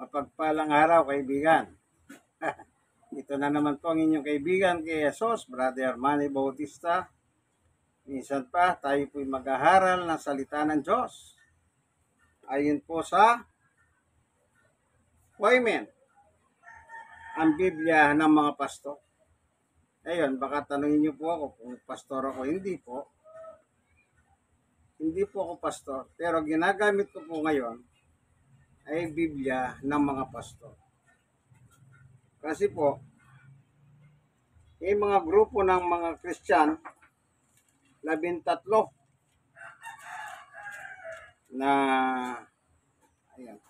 Mapagpalang araw, kaibigan. Ito na naman po ang inyong kaibigan kay Jesus, Brother Manny Bautista. Minsan pa, tayo po'y mag-aaral ng salita ng Diyos. Ayon po sa Wyman, ang Biblia ng mga pastor. Ayun, baka tanungin niyo po ako kung pastor ako. Hindi po. Hindi po ako pastor. Pero ginagamit ko po ngayon ay Biblia ng mga pastor. Kasi po, may mga grupo ng mga Christian, 13 na ayan,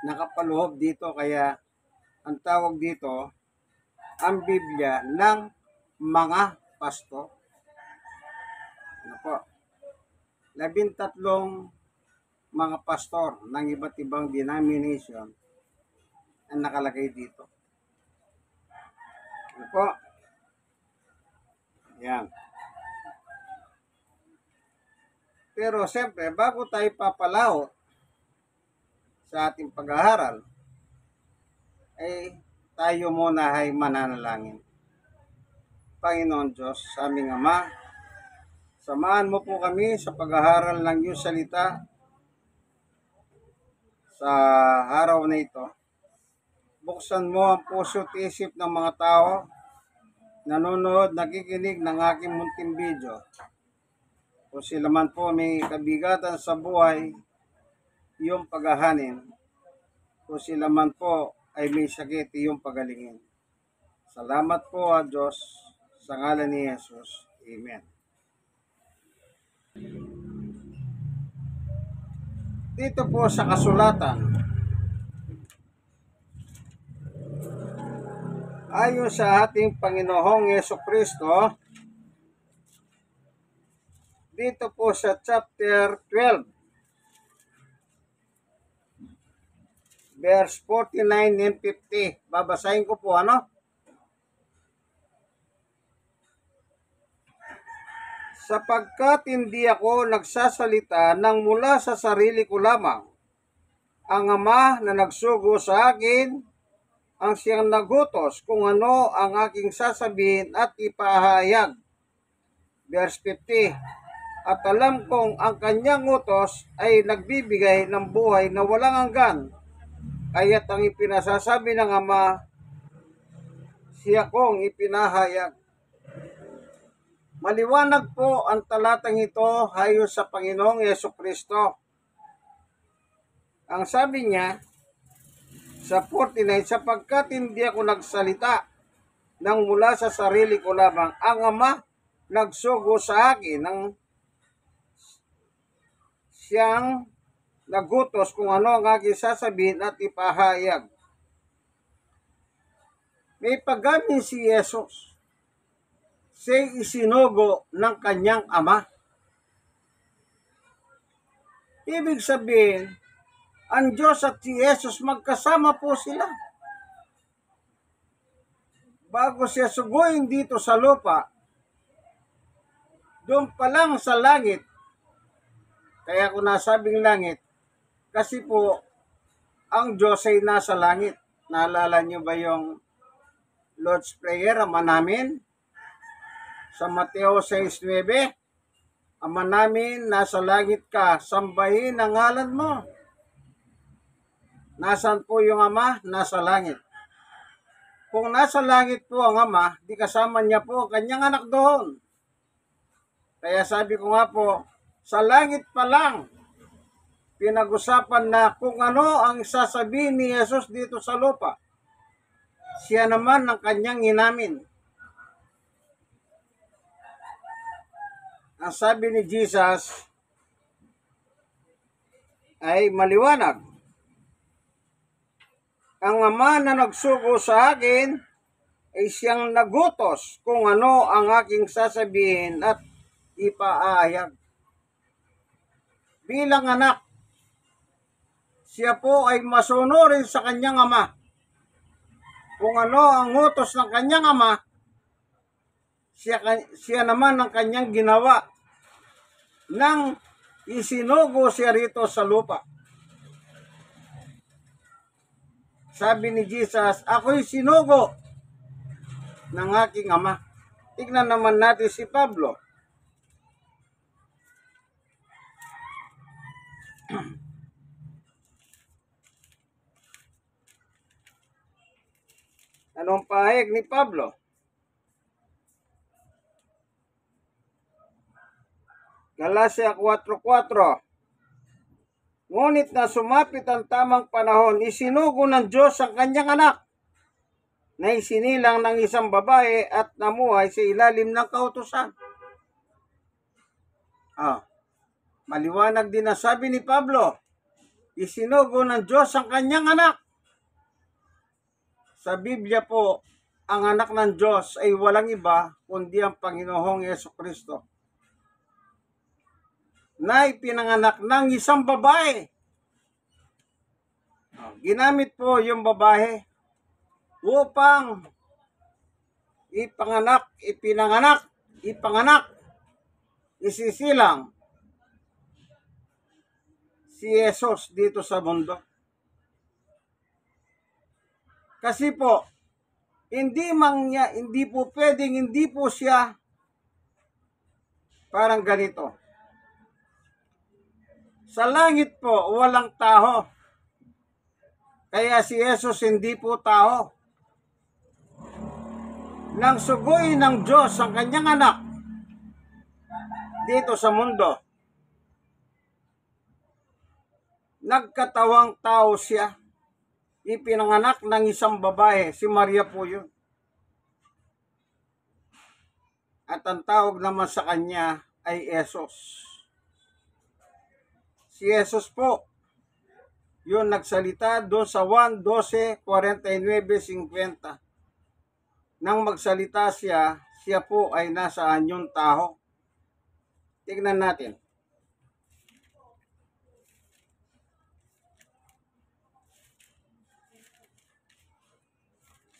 nakapaluhog dito, kaya ang tawag dito ang Biblia ng mga pastor. Ano po? 13 mga pastor ng iba't ibang denomination ang nakalagay dito. Ano po? Yan. Pero siyempre, bago tayo papalaot sa ating pag-aaral, ay tayo muna ay mananalangin. Panginoon Diyos, sa aming Ama, samahan mo po kami sa pag-aaral ng iyong salita sa araw na ito. Buksan mo ang puso at isip ng mga tao, nanonood, nakikinig ng aking munting video. Kung sila man po may kabigatan sa buhay, iyong paghahanin. Kung sila man po ay may sakit, iyong pagalingin. Salamat po, Diyos, sa ngalan ni Jesus. Amen. Dito po sa kasulatan, ayon sa ating Panginoong Jesucristo, dito po sa chapter 12, verse 49 and 50. Babasahin ko po, Sapagkat hindi ako nagsasalita ng mula sa sarili ko lamang. Ang Ama na nagsugo sa akin, ang siyang nagutos kung ano ang aking sasabihin at ipahayag. Verse 50. At alam kong ang kanyang utos ay nagbibigay ng buhay na walang hanggan. Kaya't ang ipinasasabi ng Ama, siya kong ipinahayag. Maliwanag po ang talatang ito ayon sa Panginoong Jesucristo. Ang sabi niya sa 49, sapagkat hindi ako nagsalita ng mula sa sarili ko lamang, ang Ama nagsugo sa akin, ang siyang nagutos kung ano ang aking sasabihin at ipahayag. May paggamin si Jesus. Siya'y isinugo ng kanyang Ama. Ibig sabihin, ang Diyos at si Jesus magkasama po sila. Bago siya suguin dito sa lupa, doon pa lang sa langit, kaya ko nasabing langit, kasi po, ang Diyos ay nasa langit. Naalala niyo ba yung Lord's Prayer, Ama namin? Sa Mateo 6:9, Ama namin, nasa langit ka, sambahin ang ngalan mo. Nasaan po yung Ama? Nasa langit. Kung nasa langit po ang Ama, di kasama niya po ang kanyang anak doon. Kaya sabi ko nga po, sa langit pa lang, pinag-usapan na kung ano ang sasabihin ni Jesus dito sa lupa. Siya naman ang kanyang inamin. Ang sabi ni Jesus ay maliwanag. Ang Ama na nagsugo sa akin ay siyang nagutos kung ano ang aking sasabihin at ipaahayag. Bilang anak, siya po ay masunurin sa kanyang Ama. Kung ano ang utos ng kanyang Ama, siya naman ang kanyang ginawa. nang isinugo siya rito sa lupa. Sabi ni Jesus, ako'y sinugo ng aking ama. Tignan naman natin si Pablo. Anong pahayag ni Pablo? Galatia 4:4. Ngunit na sumapit ang tamang panahon, isinugo ng Diyos ang kanyang anak na isinilang ng isang babae at namuhay sa ilalim ng kautusan. Maliwanag din ang sabi ni Pablo, isinugo ng Diyos ang kanyang anak. Sa Biblia po, ang anak ng Diyos ay walang iba kundi ang Panginoong Jesucristo, na ipinanganak ng isang babae. Ginamit po yung babae upang ipanganak, isisilang si Jesus dito sa mundo. Kasi po, hindi po siya parang ganito. Sa langit po, walang tao. Kaya si Jesus hindi po tao. Nang suguin ng Diyos ang kanyang anak dito sa mundo, nagkatawang tao siya. Ipinanganak ng isang babae, si Maria po yun. At ang tawag naman sa kanya ay Jesus. Si Jesus po, yun nagsalita doon sa Juan 12:49-50. Nang magsalita siya po ay nasa anyong tao. Tignan natin.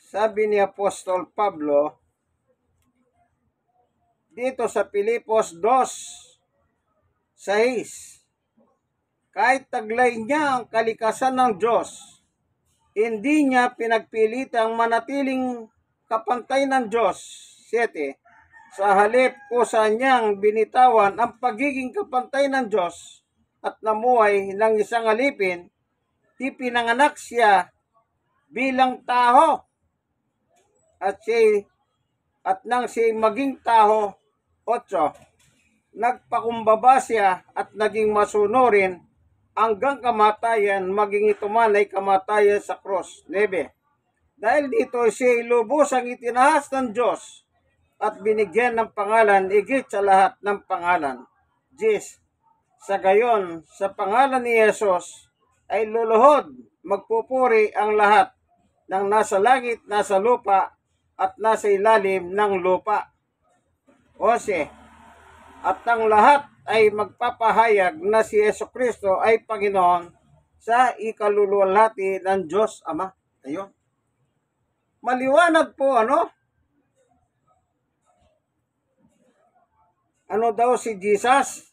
Sabi ni Apostol Pablo, dito sa Filipos 2:6, kahit taglay niya ang kalikasan ng Diyos, hindi niya pinagpilitang manatiling kapantay ng Diyos. 7. Sa halip kusa niyang binitawan ang pagiging kapantay ng Diyos at namuhay ng isang alipin, ipinanganak siya bilang tao. At nang siya maging tao, 8, nagpakumbaba siya at naging masunurin hanggang kamatayan, maging ito man ay kamatayan sa cross. 9. Dahil dito siya lubusang itinahas ng Diyos at binigyan ng pangalan higit sa lahat ng pangalan. 10. Sa gayon, sa pangalan ni Jesus ay luluhod, magpupuri ang lahat ng nasa langit, nasa lupa, at nasa ilalim ng lupa. 11. At ang lahat ay magpapahayag na si Jesucristo ay Panginoon sa ikaluluwalhati ng Diyos Ama. Ayun. Maliwanag po, ano? Ano daw si Jesus?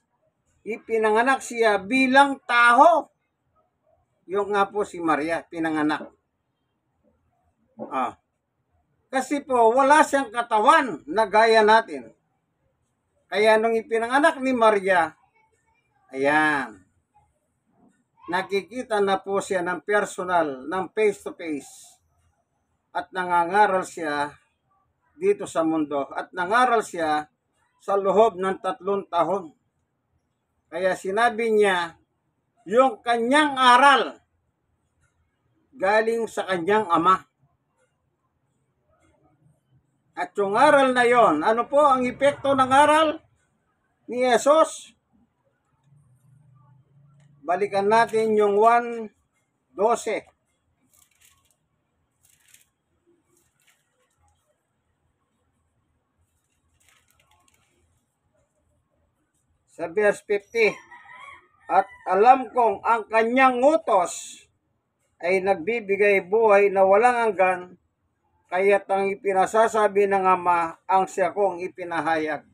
Ipinanganak siya bilang tao. Yung nga po si Maria, pinanganak. Kasi po, wala siyang katawan na gaya natin. Kaya nung ipinanganak ni Maria, ayan, nakikita na po siya ng personal, ng face to face. At nangangaral siya dito sa mundo. At nangaral siya sa loob ng 3 taon. Kaya sinabi niya, yung kanyang aral galing sa kanyang ama. At yung aral na yon, ano po ang epekto ng aral ni Jesus? Balikan natin yung 1:12. Sa verse 50, at alam kong ang kanyang utos ay nagbibigay buhay na walang hanggan, kaya't ang ipinasasabi ng Ama ang siya kong ipinahayag.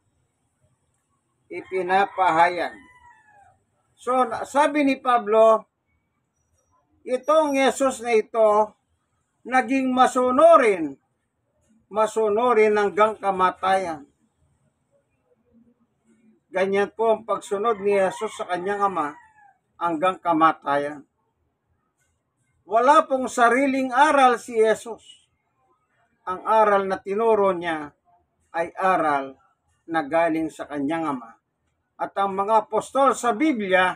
ipinapahayag. So, sabi ni Pablo, itong Yesus na ito, naging masunurin hanggang kamatayan. Ganyan po ang pagsunod ni Yesus sa kanyang Ama hanggang kamatayan. Wala pong sariling aral si Yesus. Ang aral na tinuro niya ay aral na galing sa kanyang Ama. At ang mga apostol sa Biblia,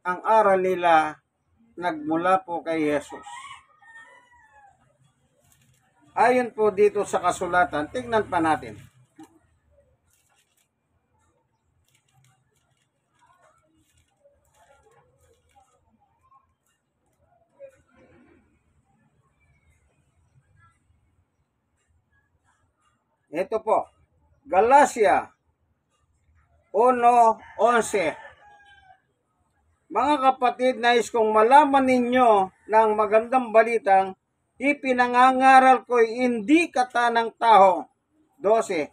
ang aral nila nagmula po kay Yesus. Ayon po dito sa kasulatan, tingnan pa natin. Ito po, Galatia 1:11. Mga kapatid, nais kong malaman ninyo ng magandang balitang ipinangangaral ko'y hindi katanang tao. 12.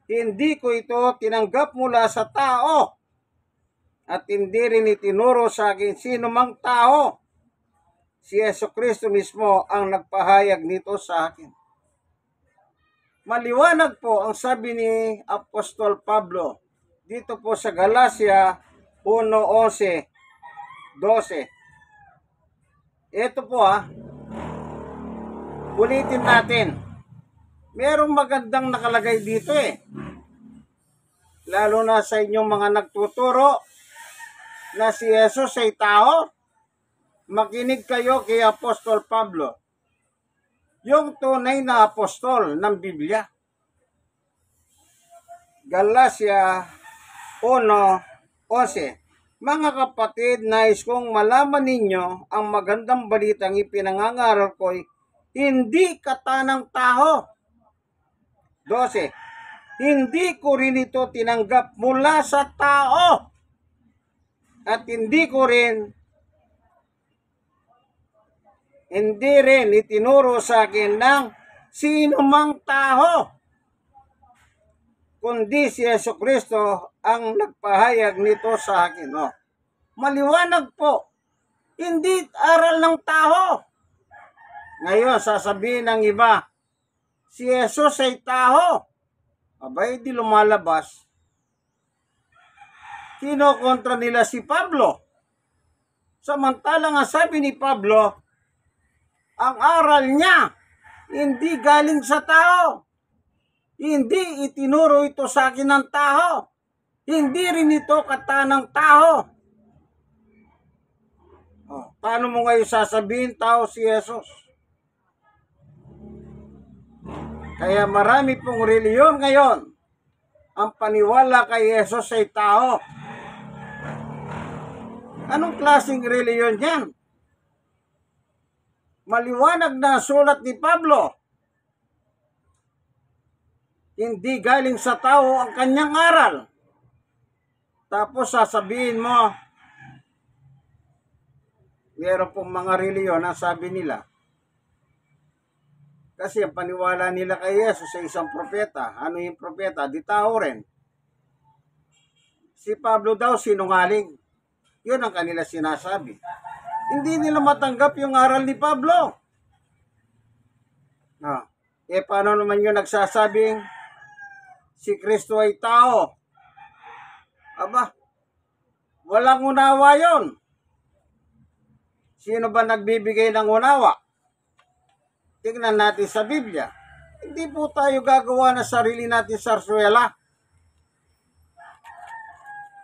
Hindi ko ito tinanggap mula sa tao at hindi rin itinuro sa akin sino mang tao. Si Jesucristo mismo ang nagpahayag nito sa akin. Maliwanag po ang sabi ni Apostol Pablo dito po sa Galatia 1:11, 12. Ito po ulitin natin. Merong magandang nakalagay dito Lalo na sa inyong mga nagtuturo na si Jesus ay tao. Makinig kayo kay Apostol Pablo. Yung tunay na apostol ng Biblia. Galatia 1:11. Mga kapatid, nais kong malaman ninyo ang magandang balitang ipinangangaral ko'y hindi katanang tao. 12. Hindi ko rin ito tinanggap mula sa tao. At hindi rin itinuro sa akin ng sino mang tao, kundi si Jesucristo ang nagpahayag nito sa akin. Maliwanag po, hindi aral ng tao. Ngayon, sasabihin ng iba, si Jesus ay tao. Abay, di lumalabas. Kinokontra nila si Pablo. Samantalang ang sabi ni Pablo, ang aral niya, hindi galing sa tao. Hindi itinuro ito sa akin ng tao. Hindi rin ito katanang tao. Paano mo ngayon sasabihin tao si Jesus? Kaya marami pong reliyon ngayon ang paniwala kay Jesus ay tao. Anong klaseng reliyon yan? Maliwanag na sulat ni Pablo. Hindi galing sa tao ang kanyang aral. Tapos sasabihin mo, meron pong mga reliyon ang sabi nila. Kasi ang paniwala nila kay Jesus sa isang propeta. Ano yung propeta? Di tao rin. Si Pablo daw sinungaling. Yun ang kanila sinasabi. Hindi nila matanggap yung aral ni Pablo. Paano naman yung nagsasabing si Kristo ay tao? Aba, walang unawa yon. Sino ba nagbibigay ng unawa? Tingnan natin sa Biblia. Hindi po tayo gagawa na sarili natin sarswela.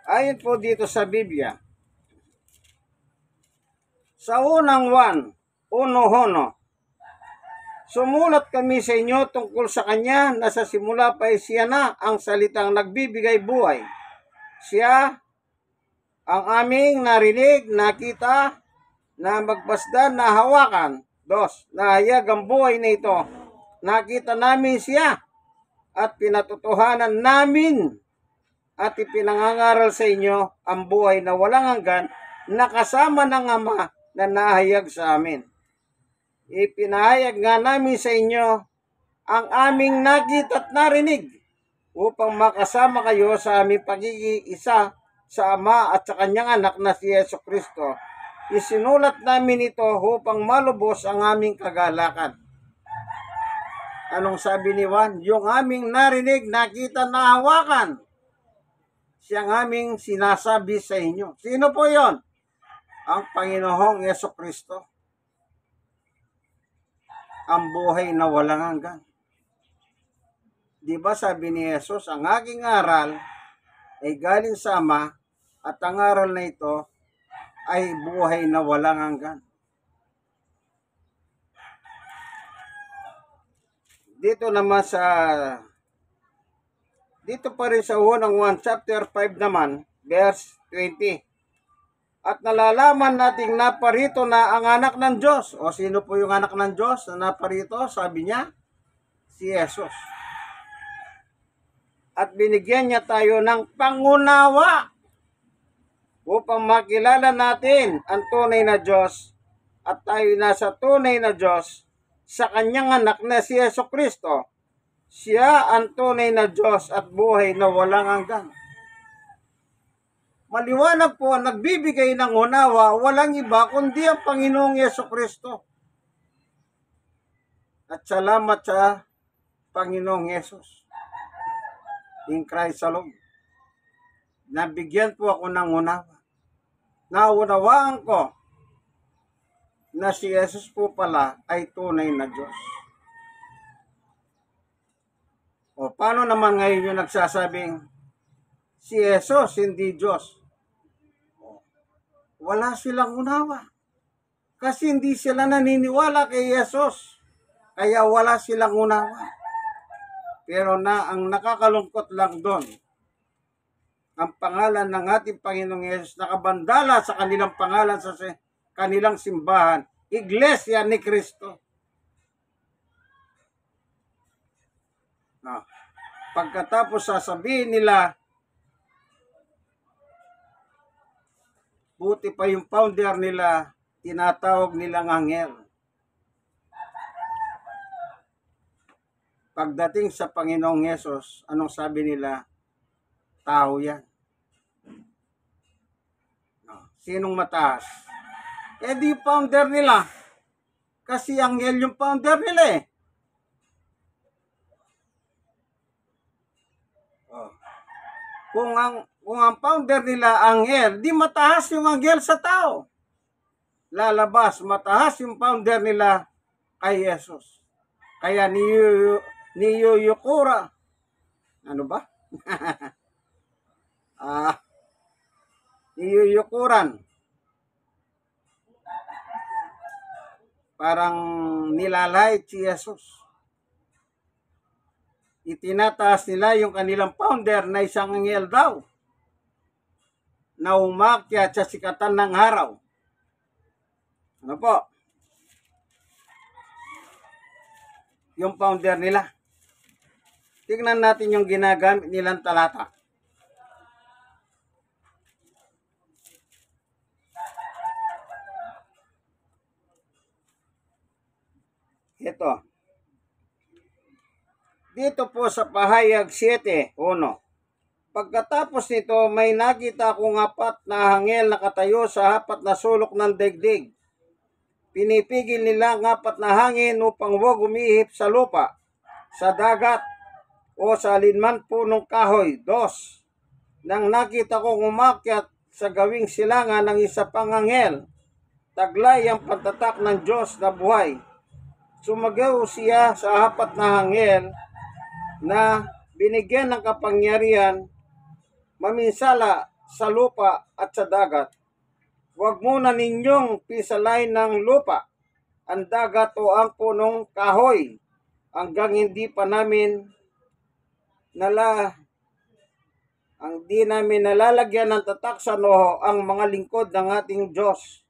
Ayon po dito sa Biblia. Sa unang 1:1, sumulat kami sa inyo tungkol sa kanya na sa simula pa ay siya na ang salitang nagbibigay buhay. Siya ang aming narinig, nakita, na magbasdan, na hawakan. 2. Nahayag ang buhay na ito. Nakita namin siya at pinatotohanan namin at ipinangangaral sa inyo ang buhay na walang hanggan na kasama ng Ama na nahayag sa amin. Ipinahayag nga namin sa inyo ang aming nakita at narinig upang makasama kayo sa aming pagiging-isa sa Ama at sa Kanyang anak na si Yesu Kristo. Isinulat namin ito upang malubos ang aming kagalakan. Anong sabi ni Juan? Yung aming narinig, nakita, nahawakan. Siyang aming sinasabi sa inyo. Sino po yon? Ang Panginoong Yesu Kristo. Ang buhay na walang hanggan. Di ba sabi ni Jesus, ang aking aral ay galing sa Ama at ang aral na ito ay buhay na walang hanggan. Dito naman dito pa rin sa unang 1 chapter 5 naman, verse 20. At nalalaman nating naparito na ang anak ng Diyos. O sino po yung anak ng Diyos na naparito? Sabi niya, si Jesus. At binigyan niya tayo ng pangunawa upang makilala natin ang tunay na Diyos at tayo nasa tunay na Diyos sa Kanyang anak na si Yesu Kristo. Siya ang tunay na Diyos at buhay na walang hanggan. Maliwanag po, ang nagbibigay ng unawa, walang iba kundi ang Panginoong Yesu Kristo. At salamat sa Panginoong Yesus. In Christ alone. Nabigyan po ako ng unawa. Naunawaan ko na si Jesus po pala ay tunay na Diyos. O paano naman ngayon yung nagsasabing si Jesus hindi Diyos? Wala silang unawa. Kasi hindi sila naniniwala kay Jesus. Kaya wala silang unawa. Pero ang nakakalungkot lang doon, ang pangalan ng ating Panginoong Yesus nakabandala sa kanilang pangalan sa kanilang simbahan, Iglesia ni Cristo. Pagkatapos sasabihin nila, buti pa yung founder nila, tinatawag nilang anghel. Pagdating sa Panginoong Yesus, anong sabi nila? Tao yan. Sinong mataas? Di founder nila. Kasi anghel yung founder nila eh. Kung ang founder nila anghel, di mataas yung anghel sa tao. Lalabas, mataas yung founder nila kay Jesus. Kaya niyuyukura. Ano ba? Niyuyukuran. Parang nilalait si Jesus. Itinataas nila yung kanilang founder na isang anghel daw na umakyat sa sikatan ng araw. Ano po? Yung founder nila. Tingnan natin yung ginagamit nilang talata. Ito. Dito po sa pahayag 7:1. Pagkatapos nito, may nakita akong 4 na anghel na katayo sa 4 na sulok ng daigdig. Pinipigil nila ang 4 na hangin upang huwag umihip sa lupa, sa dagat, o sa alinman punong kahoy. 2. Nang nakita kong umakyat sa gawing silangan ng isa pang anghel, taglay ang pantatak ng Diyos na buhay. Sumagaw siya sa 4 na anghel na binigyan ng kapangyarihan maminsala sa lupa at sa dagat. Huwag muna ninyong pisalain ng lupa, ang dagat o ang punong kahoy hanggang hindi namin nalalagyan ng tatak sa noho ang mga lingkod ng ating Diyos.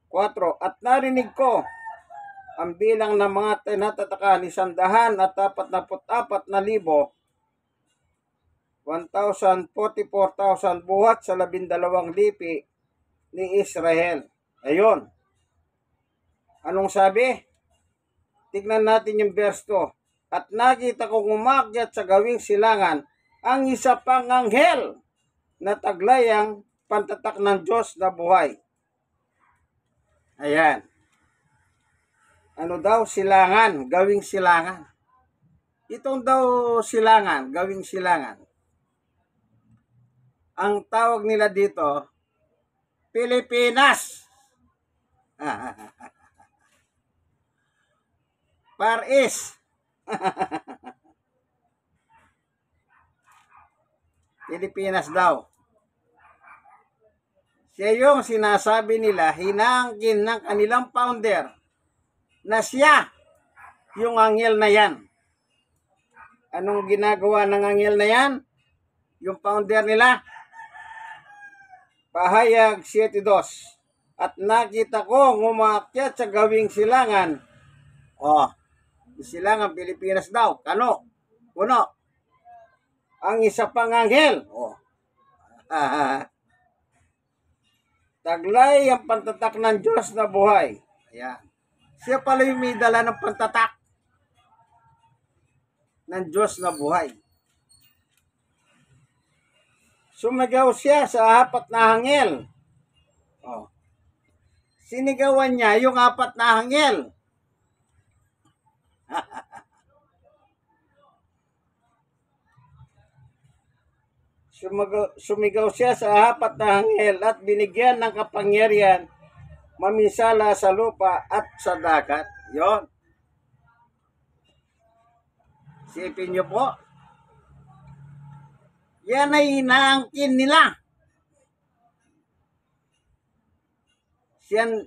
4. At narinig ko ang bilang ng mga tinatatakan 144,000 1,44,000 buhat sa 12 lipi ni Israel. Ayun. Anong sabi? Tignan natin yung verse 2. At nakita kong umakyat sa gawing silangan ang isa pang anghel na taglay ang pantatak ng Diyos na buhay. Ayan. Ano daw? Silangan. Gawing silangan. Itong daw silangan, gawing silangan. Ang tawag nila dito, Pilipinas. Far East. Pilipinas daw. Siya yung sinasabi nila, hinangkin ng kanilang founder na siya yung anghel na yan. Anong ginagawa ng anghel na yan? Yung founder nila, Pahayag 7:2. At nakita ko umakyat sa gawing silangan. Silangan Pilipinas daw. Kano? Puno. Ang isa pang anghel. Taglay ang pantatak ng Diyos na buhay. Ayan. Siya pala yung may dala ng pantatak ng Diyos na buhay. Sumigaw siya sa apat na anghel. Sinigawan niya yung apat na anghel. Sumigaw siya sa apat na anghel at binigyan ng kapangyarihan maminsala sa lupa at sa dagat. Yon. Sipin niyo po. Yan ay inaangkin nila.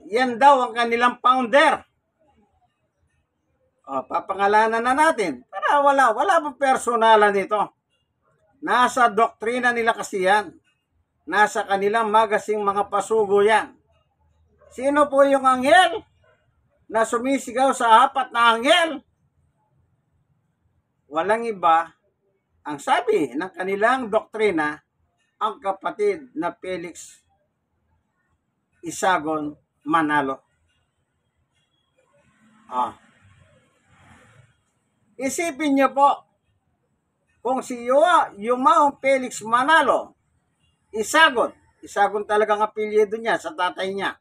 Yan daw ang kanilang founder. Papangalanan na natin. Para wala pang personalan nito. Nasa doktrina nila kasi yan. Nasa kanilang magasing mga pasugo yan. Sino po yung anghel na sumisigaw sa apat na anghel? Walang iba. Ang sabi ng kanilang doktrina, ang kapatid na Felix Isagon Manalo. Isipin niyo po, kung si Yumaong Felix Manalo, Isagon talagang apelyido niya sa tatay niya.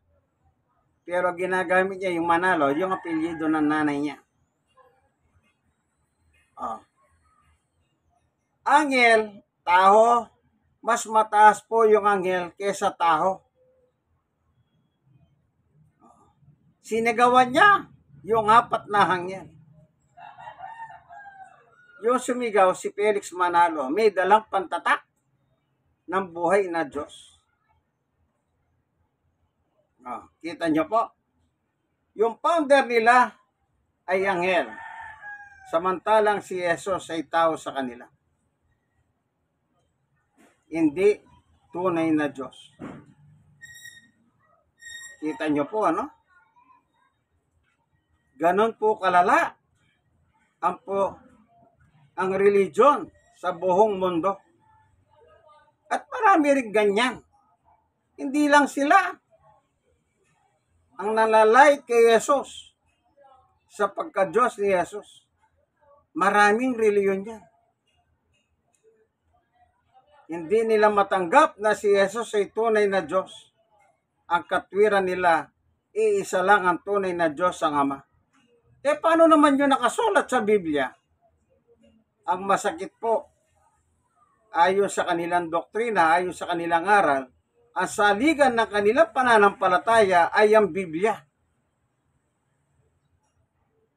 Pero ginagamit niya yung Manalo, yung apelyido ng nanay niya. Anghel, taho, mas mataas po yung anghel kesa taho. Sinigawan niya yung apat na anghel. Yung sumigaw si Felix Manalo, may dalang pantatak ng buhay na Diyos. Kita niyo po? Yung founder nila ay anghel. Samantalang si Jesus ay tao sa kanila. Hindi tunay na Diyos. Kita niyo po, ano? Ganon po kalala ang religion sa buong mundo. At marami rin ganyan. Hindi lang sila ang nalalait kay Jesus sa pagka-Diyos ni Jesus. Maraming reliyon yan. Hindi nila matanggap na si Jesus ay tunay na Diyos. Ang katwiran nila, iisa lang ang tunay na Diyos ang Ama. Paano naman yun nakasulat sa Biblia? Ang masakit po, ayon sa kanilang doktrina, ayon sa kanilang aral, ang saligan ng kanilang pananampalataya ay ang Biblia.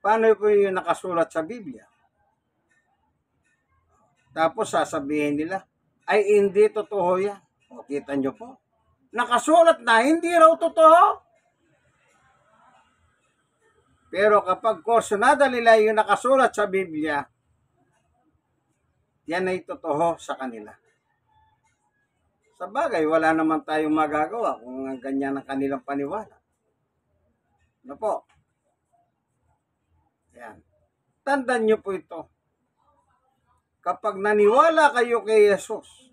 Paano po yun nakasulat sa Biblia? Tapos sasabihin nila, ay hindi totoo yan. Kita nyo po. Nakasulat na, hindi raw totoo. Pero kapag kursunada nila yung nakasulat sa Biblia, yan ay totoo sa kanila. Sa bagay, wala naman tayong magagawa kung ganyan ang kanilang paniwala. Ano po? Yan. Tandaan nyo po ito. Kapag naniwala kayo kay Jesus,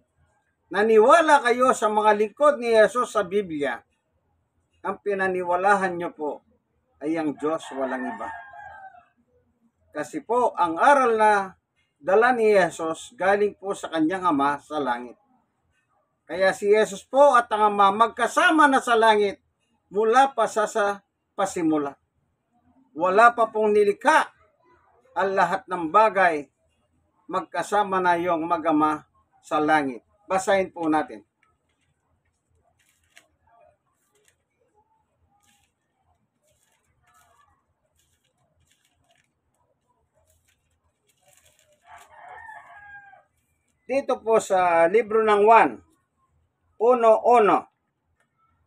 naniwala kayo sa mga lingkod ni Jesus sa Biblia, ang pinaniwalahan nyo po ay ang Diyos, walang iba. Kasi po, ang aral na dala ni Jesus galing po sa kanyang Ama sa langit. Kaya si Jesus po at ang Ama magkasama na sa langit mula pa sa pasimula. Wala pa pong nilikha ang lahat ng bagay, magkasama na yung mag-ama sa langit. Basahin po natin. Dito po sa libro ng 1:1.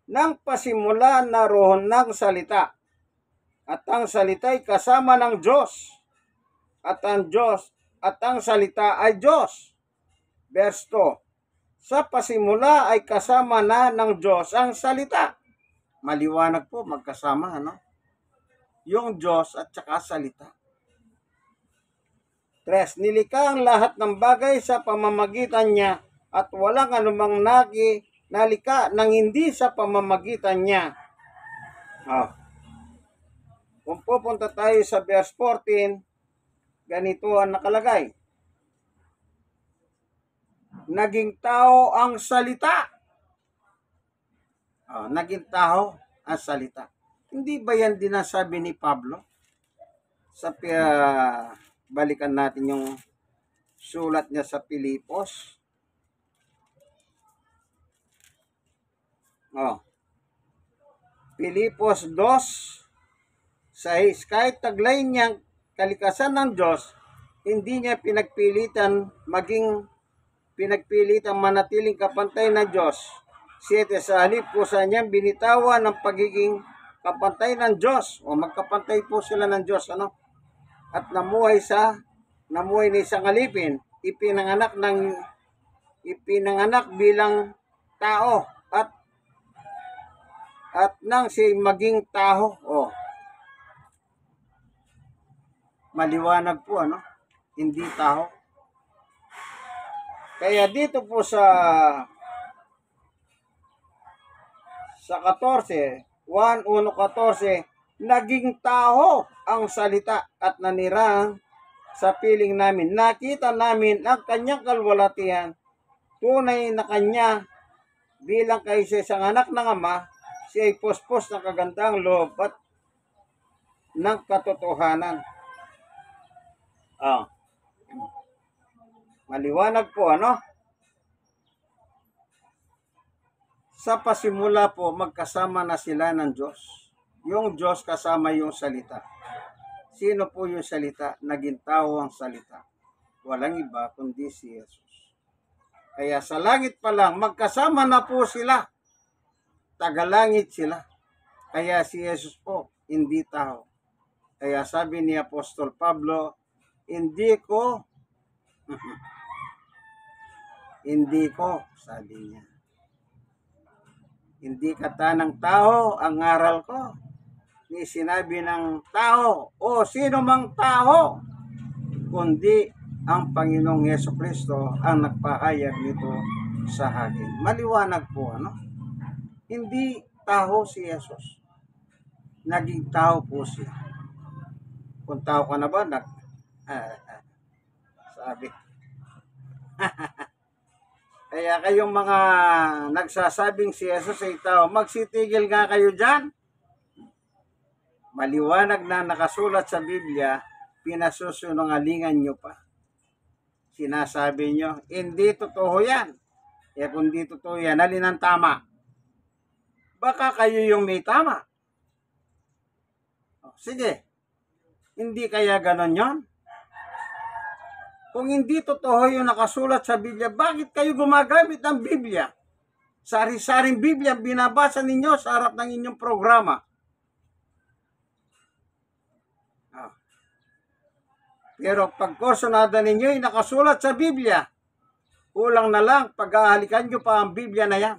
Nang pasimula naroon ng salita, at ang salita'y kasama ng Diyos, at ang salita ay Diyos. Verse 2. Sa pasimula ay kasama na ng Diyos ang salita. Maliwanag po, magkasama, ano? Yung Diyos at saka salita. 3. Nilikha ang lahat ng bagay sa pamamagitan niya at walang anumang nalika nang hindi sa pamamagitan niya. Kung pupunta tayo sa verse 14, ganito ang nakalagay. Naging tao ang salita. Naging tao ang salita. Hindi ba yan dinasabi ni Pablo? Balikan natin yung sulat niya sa Pilipos. Pilipos 2:6. Kahit taglay niyang kalikasan ng Diyos, hindi niya pinagpilitan manatiling kapantay na Diyos. 7. Sa halip po sa niya binitawan ng pagiging kapantay ng Diyos. Magkapantay po sila ng Diyos, ano? At namuhay na isang alipin, ipinanganak bilang tao at nang si maging tao. Maliwanag po, ano? Hindi tao. Kaya dito po sa 1:14, naging tao ang salita at nanirang sa piling namin. Nakita namin ang kanyang kalwalhatian, tunay na kanya bilang kaisa-isang anak ng Ama. Siya ay puspos ng kagandang loob at ng katotohanan. Maliwanag po, ano? Sa pasimula po, magkasama na sila ng Diyos. Yung Diyos kasama yung salita. Sino po yung salita? Naging tao ang salita. Walang iba kundi si Jesus. Kaya sa langit pa lang, magkasama na po sila. Tagalangit sila. Kaya si Jesus po, hindi tao. Kaya sabi ni Apostol Pablo, hindi ko, sabi niya. Hindi ka tanang tao ang aral ko. Ni sinabi ng tao o sino mang tao, kundi ang Panginoong Jesucristo ang nagpahayag nito sa akin. Maliwanag po, ano? Hindi tao si Jesus. Naging tao po siya. Kung tao ka na ba, sabi. Kaya kayong mga nagsasabing si Jesus ay tao, magsitigil nga kayo dyan. Maliwanag na nakasulat sa Biblia, pinasusunungalingan nyo pa. Sinasabi nyo, hindi totoo yan. Kung hindi totoo yan, alin ang tama? Baka kayo yung may tama. Sige, hindi kaya ganon yon? Kung hindi totoo yung nakasulat sa Biblia, bakit kayo gumagamit ng Biblia? Sari-saring Biblia binabasa ninyo sa harap ng inyong programa. Pero pag kursunada ninyo yung nakasulat sa Biblia, kulang na lang pag-ahalikan nyo pa ang Biblia na yan.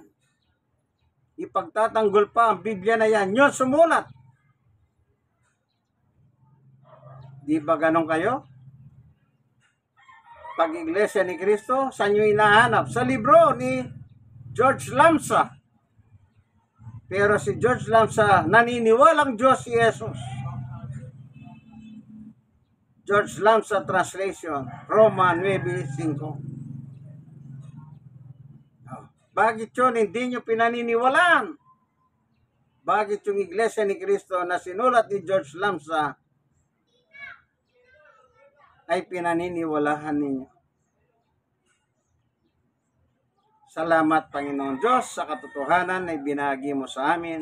Ipagtatanggol pa ang Biblia na yan. Yun sumulat. Di ba ganon kayo? Pag-iglesia ni Cristo, saan nyo hinahanap? Sa libro ni George Lamsa. Pero si George Lamsa, naniniwalang Diyos si Jesus. George Lamsa Translation, Roma 9:5. Bakit yun hindi nyo pinaniniwalaan? Bakit yung Iglesia ni Cristo na sinulat ni George Lamsa ay pinaniniwalahan ninyo? Salamat, Panginoon Diyos, sa katotohanan na ibinahagi mo sa amin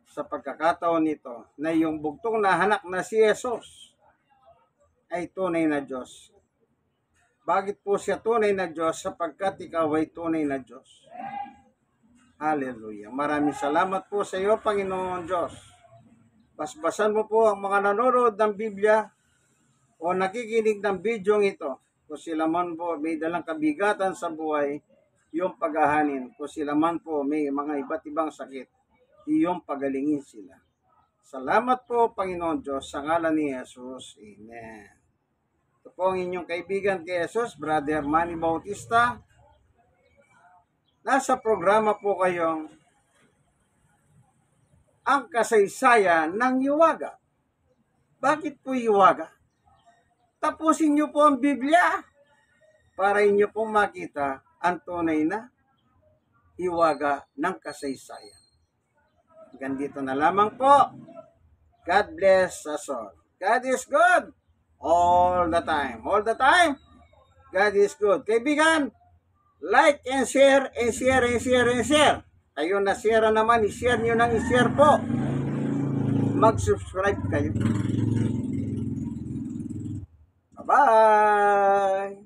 sa pagkakataon nito na yung bugtong na anak na si Jesus ay tunay na Diyos. Bakit po siya tunay na Diyos? Sapagkat ikaw ay tunay na Diyos. Hallelujah. Maraming salamat po sa iyo, Panginoon Diyos. Basbasan mo po ang mga nanonood ng Biblia o nakikinig ng video ito. Kung sila man po may dalang kabigatan sa buhay, yung paghahanin. Kung sila man po may mga iba't ibang sakit, yung pagalingin sila. Salamat po, Panginoon Diyos, sa ngalan ni Jesus. Amen. Ito po ang inyong kaibigan kay Jesus, Brother Manny Bautista. Nasa programa po kayong ang kasaysayan ng Hiwaga. Bakit po Hiwaga? Tapusin niyo po ang Biblia para inyo pong makita ang tunay na hiwaga ng kasaysayan. Hanggang dito na lamang po. God bless us all. God is good all the time. All the time, God is good. Kaibigan, like and share and share and share and share. Kayo na share naman, i-share nyo nang i-share po. Mag-subscribe kayo. Bye-bye!